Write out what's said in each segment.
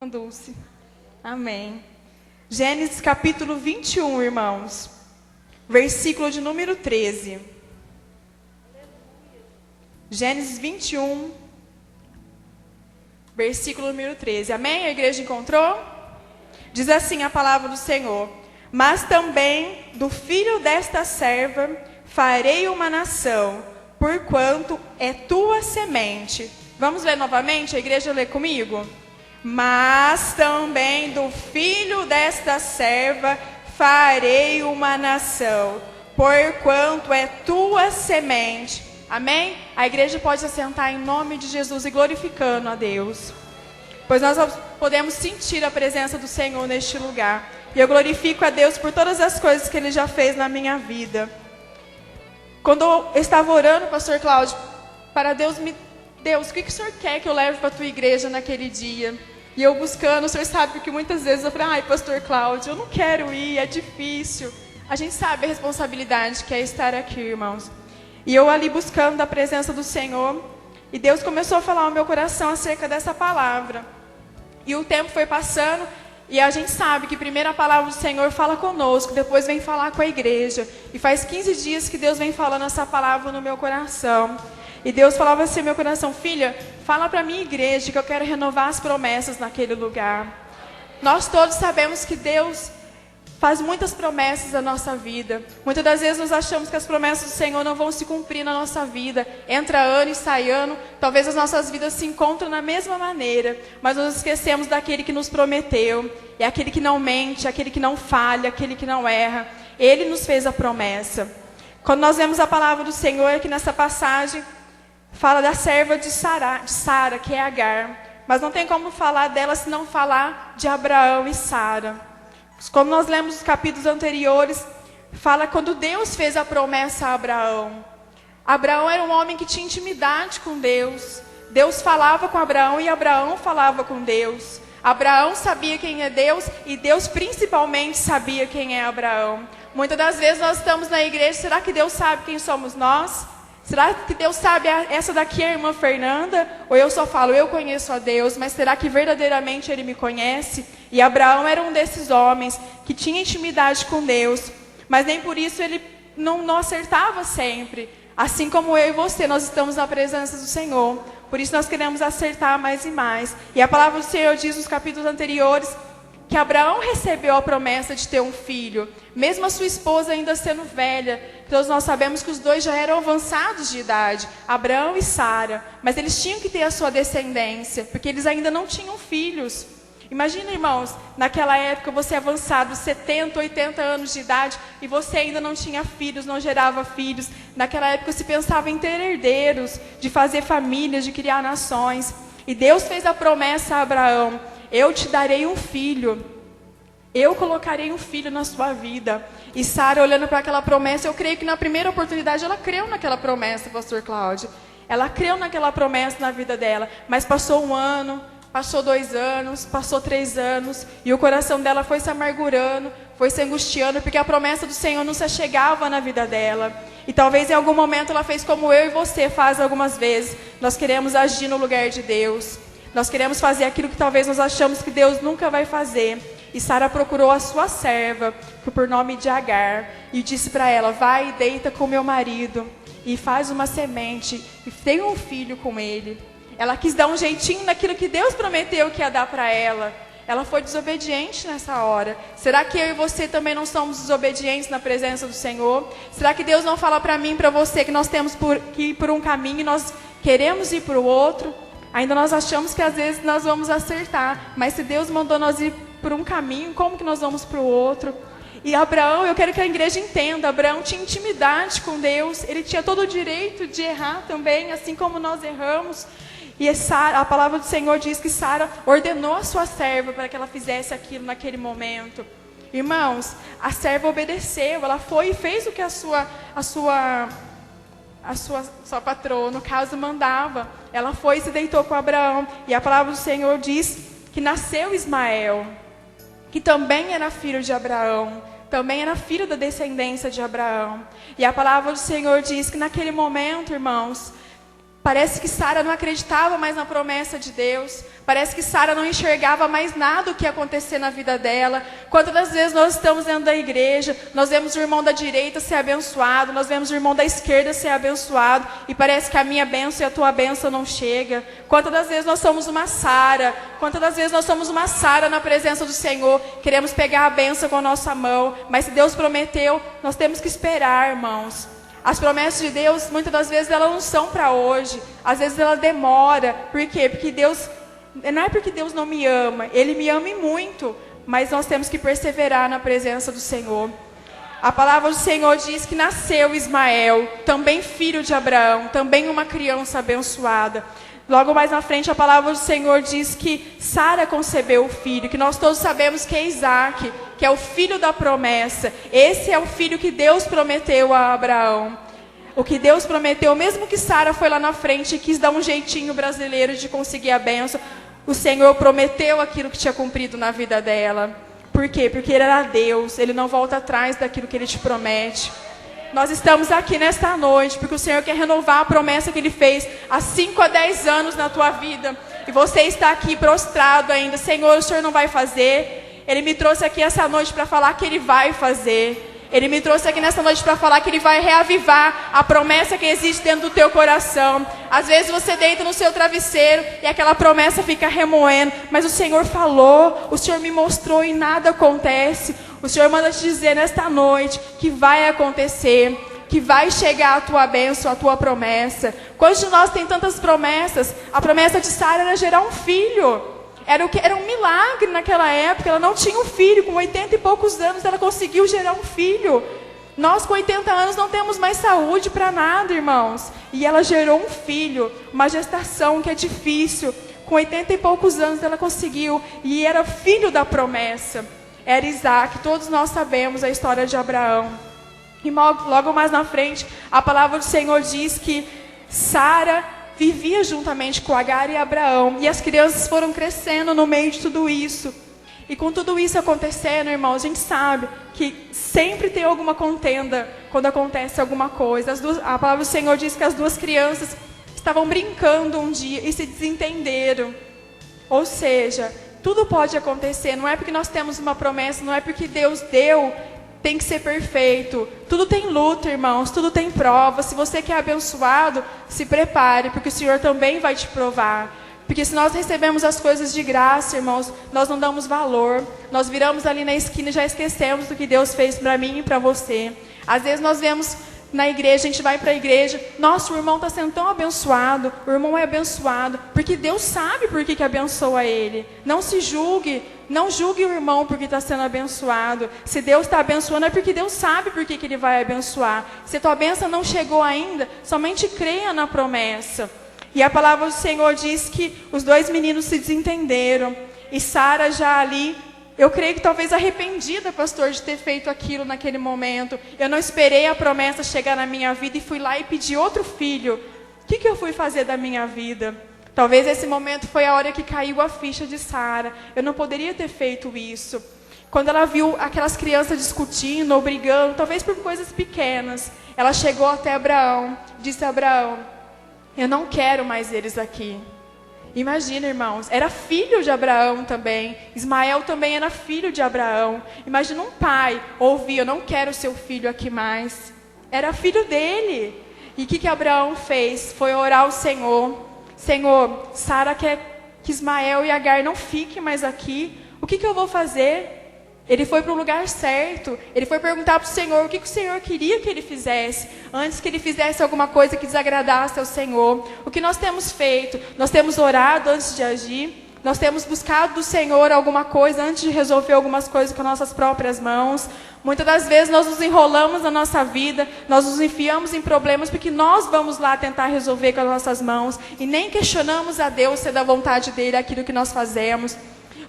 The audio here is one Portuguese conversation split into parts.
Dulce. Amém. Gênesis capítulo 21, irmãos. Versículo de número 13. Gênesis 21, versículo número 13. Amém? A igreja encontrou? Diz assim a palavra do Senhor: mas também do filho desta serva farei uma nação, porquanto é tua semente. Vamos ler novamente? A igreja lê comigo? Mas também do filho desta serva farei uma nação, porquanto é tua semente. Amém? A igreja pode assentar em nome de Jesus e glorificando a Deus, pois nós podemos sentir a presença do Senhor neste lugar. E eu glorifico a Deus por todas as coisas que Ele já fez na minha vida. Quando eu estava orando, pastor Cláudio, para Deus, o que o Senhor quer que eu leve para a tua igreja naquele dia? E eu buscando, o Senhor sabe que muitas vezes eu falei, ai pastor Cláudio, eu não quero ir, é difícil. A gente sabe a responsabilidade que é estar aqui, irmãos. E eu ali buscando a presença do Senhor, e Deus começou a falar ao meu coração acerca dessa palavra. E o tempo foi passando, e a gente sabe que primeiro a palavra do Senhor fala conosco, depois vem falar com a igreja. E faz 15 dias que Deus vem falando essa palavra no meu coração. E Deus falava assim no meu coração, filha, fala para a minha igreja que eu quero renovar as promessas naquele lugar. Nós todos sabemos que Deus faz muitas promessas na nossa vida. Muitas das vezes nós achamos que as promessas do Senhor não vão se cumprir na nossa vida. Entra ano e sai ano, talvez as nossas vidas se encontram na mesma maneira. Mas nós esquecemos daquele que nos prometeu. É aquele que não mente, aquele que não falha, aquele que não erra. Ele nos fez a promessa. Quando nós vemos a palavra do Senhor aqui nessa passagem, fala da serva de Sara, que é Agar. Mas não tem como falar dela se não falar de Abraão e Sara. Como nós lemos nos capítulos anteriores, fala quando Deus fez a promessa a Abraão. Abraão era um homem que tinha intimidade com Deus. Deus falava com Abraão e Abraão falava com Deus. Abraão sabia quem é Deus e Deus principalmente sabia quem é Abraão. Muitas das vezes nós estamos na igreja, será que Deus sabe quem somos nós? Será que Deus sabe, essa daqui é a irmã Fernanda? Ou eu só falo, eu conheço a Deus, mas será que verdadeiramente Ele me conhece? E Abraão era um desses homens que tinha intimidade com Deus, mas nem por isso ele não acertava sempre. Assim como eu e você, nós estamos na presença do Senhor. Por isso nós queremos acertar mais e mais. E a palavra do Senhor diz nos capítulos anteriores que Abraão recebeu a promessa de ter um filho, mesmo a sua esposa ainda sendo velha. Então nós sabemos que os dois já eram avançados de idade, Abraão e Sara, mas eles tinham que ter a sua descendência, porque eles ainda não tinham filhos. Imagina, irmãos, naquela época você avançado, 70, 80 anos de idade, e você ainda não tinha filhos, não gerava filhos. Naquela época se pensava em ter herdeiros, de fazer famílias, de criar nações. E Deus fez a promessa a Abraão: eu te darei um filho, eu colocarei um filho na sua vida. E Sara, olhando para aquela promessa, eu creio que na primeira oportunidade ela creu naquela promessa, pastor Cláudio. Ela creu naquela promessa na vida dela, mas passou 1 ano, passou 2 anos, passou 3 anos, e o coração dela foi se amargurando, foi se angustiando, porque a promessa do Senhor não se achegava na vida dela. E talvez em algum momento ela fez como eu e você faz algumas vezes. Nós queremos agir no lugar de Deus. Nós queremos fazer aquilo que talvez nós achamos que Deus nunca vai fazer. E Sara procurou a sua serva, por nome de Agar, e disse para ela: vai e deita com meu marido, e faz uma semente, e tenha um filho com ele. Ela quis dar um jeitinho naquilo que Deus prometeu que ia dar para ela. Ela foi desobediente nessa hora. Será que eu e você também não somos desobedientes na presença do Senhor? Será que Deus não fala para mim e para você que nós temos que ir por um caminho e nós queremos ir para o outro? Ainda nós achamos que às vezes nós vamos acertar, mas se Deus mandou nós ir por um caminho, como que nós vamos para o outro? E Abraão, eu quero que a igreja entenda, Abraão tinha intimidade com Deus, ele tinha todo o direito de errar também, assim como nós erramos. E a palavra do Senhor diz que Sara ordenou a sua serva para que ela fizesse aquilo naquele momento. Irmãos, a serva obedeceu, ela foi e fez o que a sua patroa, no caso, mandava. Ela foi e se deitou com Abraão. E a palavra do Senhor diz que nasceu Ismael, que também era filho de Abraão, também era filho da descendência de Abraão. E a palavra do Senhor diz que naquele momento, irmãos, Parece que Sara não acreditava mais na promessa de Deus. Parece que Sara não enxergava mais nada o que ia acontecer na vida dela. Quantas vezes nós estamos dentro da igreja, nós vemos o irmão da direita ser abençoado, nós vemos o irmão da esquerda ser abençoado, e parece que a minha bênção e a tua bênção não chega. Quantas das vezes nós somos uma Sara, quantas das vezes nós somos uma Sara na presença do Senhor, queremos pegar a bênção com a nossa mão, mas se Deus prometeu, nós temos que esperar, irmãos. As promessas de Deus, muitas das vezes, elas não são para hoje. Às vezes ela demora. Por quê? Porque Deus, não é porque Deus não me ama, Ele me ama e muito, mas nós temos que perseverar na presença do Senhor. A palavra do Senhor diz que nasceu Ismael, também filho de Abraão, também uma criança abençoada. Logo mais na frente, a palavra do Senhor diz que Sara concebeu o filho, que nós todos sabemos que é Isaac, que é o filho da promessa. Esse é o filho que Deus prometeu a Abraão. O que Deus prometeu, mesmo que Sara foi lá na frente e quis dar um jeitinho brasileiro de conseguir a bênção, o Senhor prometeu aquilo que tinha cumprido na vida dela. Por quê? Porque Ele era Deus, Ele não volta atrás daquilo que Ele te promete. Nós estamos aqui nesta noite porque o Senhor quer renovar a promessa que Ele fez há 5 a 10 anos na tua vida. E você está aqui prostrado ainda. Senhor, o Senhor não vai fazer. Ele me trouxe aqui essa noite para falar que Ele vai fazer. Ele me trouxe aqui nessa noite para falar que Ele vai reavivar a promessa que existe dentro do teu coração. Às vezes você deita no seu travesseiro e aquela promessa fica remoendo. Mas o Senhor falou, o Senhor me mostrou e nada acontece. O Senhor manda te dizer nesta noite que vai acontecer, que vai chegar a tua bênção, a tua promessa. Quantos de nós tem tantas promessas? A promessa de Sara era gerar um filho. Era um milagre naquela época, ela não tinha um filho, com 80 e poucos anos ela conseguiu gerar um filho. Nós com 80 anos não temos mais saúde para nada, irmãos. E ela gerou um filho, uma gestação que é difícil. Com 80 e poucos anos ela conseguiu, e era filho da promessa. Era Isaac, todos nós sabemos a história de Abraão. E logo mais na frente, a palavra do Senhor diz que Sara vivia juntamente com Agar e Abraão. E as crianças foram crescendo no meio de tudo isso. E com tudo isso acontecendo, irmãos, a gente sabe que sempre tem alguma contenda quando acontece alguma coisa. A palavra do Senhor diz que as duas crianças estavam brincando um dia e se desentenderam. Ou seja, tudo pode acontecer. Não é porque nós temos uma promessa, não é porque Deus deu, tem que ser perfeito. Tudo tem luta, irmãos, tudo tem prova. Se você quer abençoado, se prepare, porque o Senhor também vai te provar. Porque se nós recebemos as coisas de graça, irmãos, nós não damos valor. Nós viramos ali na esquina e já esquecemos do que Deus fez para mim e para você. Às vezes nós vemos na igreja, a gente vai para a igreja, nossa, o irmão está sendo tão abençoado, o irmão é abençoado, porque Deus sabe por que abençoa ele. Não se julgue, não julgue o irmão porque está sendo abençoado. Se Deus está abençoando é porque Deus sabe por que Ele vai abençoar. Se a tua bênção não chegou ainda, somente creia na promessa. E a palavra do Senhor diz que os dois meninos se desentenderam, e Sara já ali, eu creio que talvez arrependida, pastor, de ter feito aquilo naquele momento. Eu não esperei a promessa chegar na minha vida e fui lá e pedi outro filho. O que eu fui fazer da minha vida? Talvez esse momento foi a hora que caiu a ficha de Sara. Eu não poderia ter feito isso. Quando ela viu aquelas crianças discutindo ou brigando, talvez por coisas pequenas, ela chegou até Abraão, disse a Abraão, eu não quero mais eles aqui. Imagina, irmãos, era filho de Abraão também. Ismael também era filho de Abraão. Imagina um pai ouvir, eu não quero seu filho aqui mais. Era filho dele. E o que Abraão fez? Foi orar ao Senhor. Senhor, Sara quer que Ismael e Agar não fiquem mais aqui. O que eu vou fazer? Ele foi para o lugar certo. Ele foi perguntar para o Senhor o que o Senhor queria que ele fizesse. Antes que ele fizesse alguma coisa que desagradasse ao Senhor. O que nós temos feito? Nós temos orado antes de agir. Nós temos buscado do Senhor alguma coisa antes de resolver algumas coisas com nossas próprias mãos. Muitas das vezes nós nos enrolamos na nossa vida. Nós nos enfiamos em problemas porque nós vamos lá tentar resolver com as nossas mãos. E nem questionamos a Deus se é da vontade dEle aquilo que nós fazemos.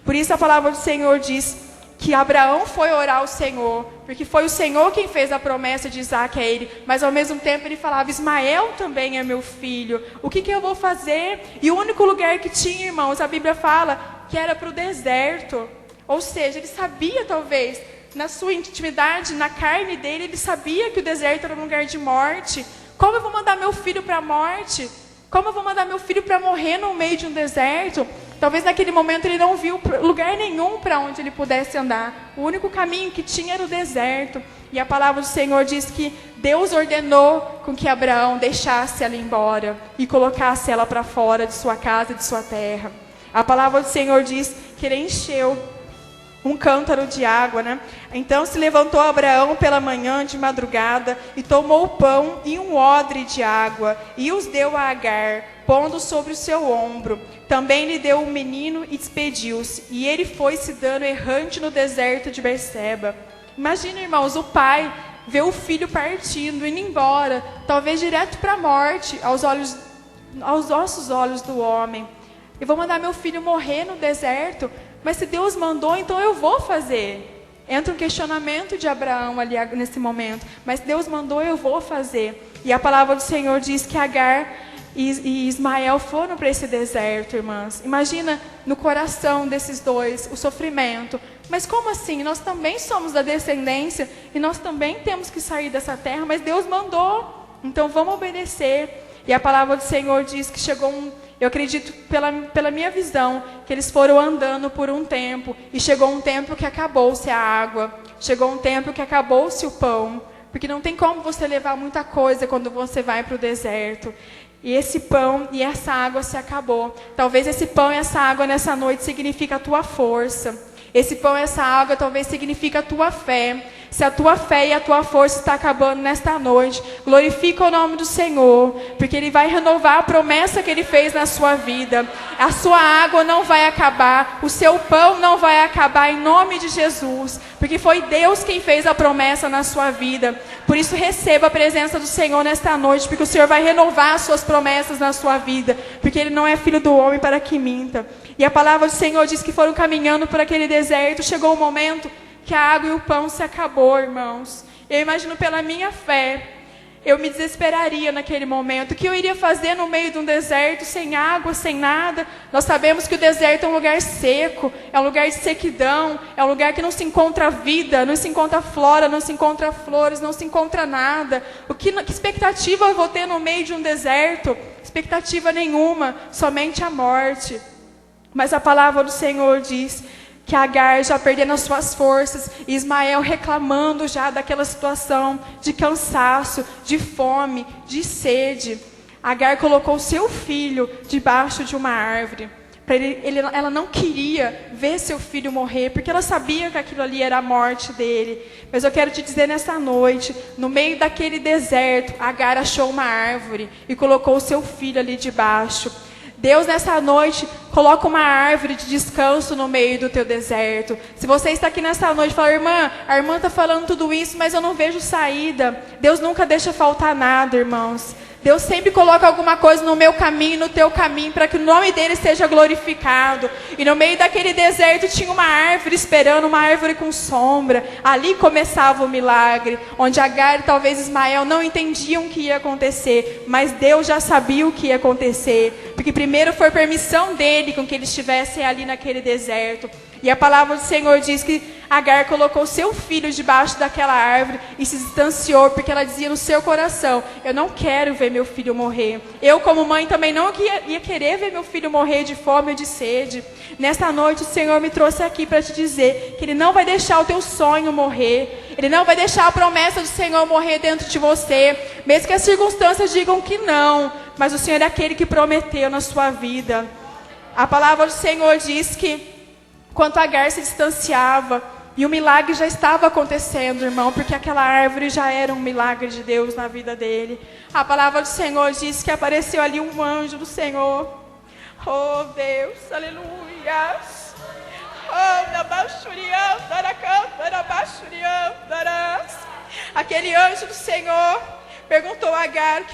Por isso a palavra do Senhor diz que Abraão foi orar ao Senhor, porque foi o Senhor quem fez a promessa de Isaac a ele, mas ao mesmo tempo ele falava, Ismael também é meu filho, o que eu vou fazer? E o único lugar que tinha, irmãos, a Bíblia fala que era para o deserto, ou seja, ele sabia talvez, na sua intimidade, na carne dele, ele sabia que o deserto era um lugar de morte. Como eu vou mandar meu filho para a morte? Como eu vou mandar meu filho para morrer no meio de um deserto? Talvez naquele momento ele não viu lugar nenhum para onde ele pudesse andar. O único caminho que tinha era o deserto. E a palavra do Senhor diz que Deus ordenou com que Abraão deixasse ela embora e colocasse ela para fora de sua casa, de sua terra. A palavra do Senhor diz que ele encheu um cântaro de água, né? Então se levantou Abraão pela manhã de madrugada e tomou o pão e um odre de água e os deu a Agar, pondo sobre o seu ombro. Também lhe deu um menino e despediu-se. E ele foi se dando errante no deserto de Berseba. Imagina, irmãos, o pai vê o filho partindo, indo embora, talvez direto para a morte, aos nossos olhos do homem. Eu vou mandar meu filho morrer no deserto, mas se Deus mandou, então eu vou fazer. Entra um questionamento de Abraão ali nesse momento. Mas Deus mandou, eu vou fazer. E a palavra do Senhor diz que Agar e Ismael foram para esse deserto, irmãs. Imagina no coração desses dois o sofrimento. Mas como assim? Nós também somos da descendência e nós também temos que sair dessa terra, mas Deus mandou. Então vamos obedecer. E a palavra do Senhor diz que chegou eu acredito pela minha visão, que eles foram andando por um tempo. E chegou um tempo que acabou-se a água. Chegou um tempo que acabou-se o pão. Porque não tem como você levar muita coisa quando você vai para o deserto. E esse pão e essa água se acabou. Talvez esse pão e essa água nessa noite significa a tua força. Esse pão e essa água talvez significa a tua fé. Se a tua fé e a tua força está acabando nesta noite, glorifica o nome do Senhor, porque Ele vai renovar a promessa que Ele fez na sua vida. A sua água não vai acabar, o seu pão não vai acabar em nome de Jesus, porque foi Deus quem fez a promessa na sua vida. Por isso receba a presença do Senhor nesta noite, porque o Senhor vai renovar as suas promessas na sua vida, porque Ele não é filho do homem para que minta. E a palavra do Senhor diz que foram caminhando por aquele deserto, chegou o momento que a água e o pão se acabou, irmãos. Eu imagino pela minha fé, eu me desesperaria naquele momento. O que eu iria fazer no meio de um deserto, sem água, sem nada? Nós sabemos que o deserto é um lugar seco, é um lugar de sequidão, é um lugar que não se encontra vida, não se encontra flora, não se encontra flores, não se encontra nada. Que expectativa eu vou ter no meio de um deserto? Expectativa nenhuma, somente a morte. Mas a palavra do Senhor diz que Agar já perdendo as suas forças, e Ismael reclamando já daquela situação de cansaço, de fome, de sede. Agar colocou seu filho debaixo de uma árvore. Ela não queria ver seu filho morrer, porque ela sabia que aquilo ali era a morte dele. Mas eu quero te dizer nessa noite, no meio daquele deserto, Agar achou uma árvore e colocou seu filho ali debaixo. Deus nessa noite coloca uma árvore de descanso no meio do teu deserto. Se você está aqui nessa noite e fala, irmã, a irmã está falando tudo isso, mas eu não vejo saída. Deus nunca deixa faltar nada, irmãos. Deus sempre coloca alguma coisa no meu caminho, no teu caminho, para que o nome dele seja glorificado. E no meio daquele deserto tinha uma árvore esperando, uma árvore com sombra. Ali começava o milagre, onde Agar e talvez Ismael não entendiam o que ia acontecer, mas Deus já sabia o que ia acontecer, porque primeiro foi permissão dele com que eles estivessem ali naquele deserto. E a palavra do Senhor diz que Agar colocou seu filho debaixo daquela árvore e se distanciou, porque ela dizia no seu coração, eu não quero ver meu filho morrer. Eu como mãe também não ia querer ver meu filho morrer de fome ou de sede. Nesta noite o Senhor me trouxe aqui para te dizer que Ele não vai deixar o teu sonho morrer. Ele não vai deixar a promessa do Senhor morrer dentro de você, mesmo que as circunstâncias digam que não. Mas o Senhor é aquele que prometeu na sua vida. A palavra do Senhor diz que enquanto Agar se distanciava, e o milagre já estava acontecendo, irmão, porque aquela árvore já era um milagre de Deus na vida dele. A palavra do Senhor diz que apareceu ali um anjo do Senhor. Oh Deus, aleluia. Aquele anjo do Senhor perguntou a Agar,